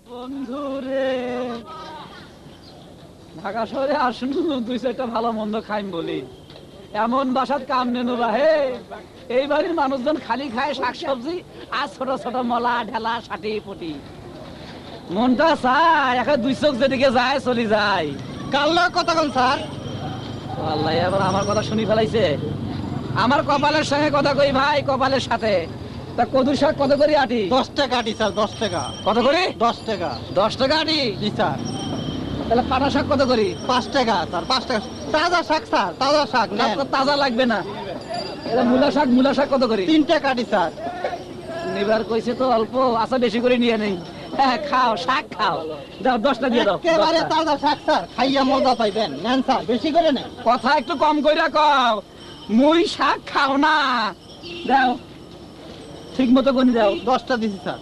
বন্ধু রে, ঢাকা শহরে আসুন, দুই চারটা ভালো মন্দ খাইম বলি, এমন বাসাত কাম নেনু হে। এই বাড়ির মানুষজন খালি খায় শাকসবজি আর ছোট ছোট মলা ঢেলা সাটি পুটি। মনটা চায় এখন দুই চোখ যেদিকে যায় চলে যায়। কাল কথা কোন স্যার? আল্লাহ, এবার আমার কথা শুনি ফেলাইছে। আমার কপালের সঙ্গে কথা কই ভাই, কপালের সাথে। তা কদুর শাক কত করে আটি? 10 টাকা আটি স্যার, 10 টাকা। কত করে? 10 টাকা। 10 টাকা আটি? জি স্যার। তাহলে পাটা শাক কত করি? 5 টাকা স্যার, 5 টাকা। তাজা শাক স্যার, তাজা শাক নেন। তাজা লাগবে না। এটা মূলা শাক কত করি? 3 টাকা আটি স্যার। নিবার কইছে তো অল্প, আচ্ছা বেশি করে নিয়ে নেই। হ্যাঁ খাও, শাক খাও। দাও 10টা দিয়ে দাও। একেবারে তাজা শাক স্যার, খাইয়া মজা পাইবেন। নেন স্যার, বেশি করে নেন। কথা একটু কম কইরা কও, মুই শাক খাও না। দাও ঠিক মতো গনি দাও। 10টা দিছি স্যার।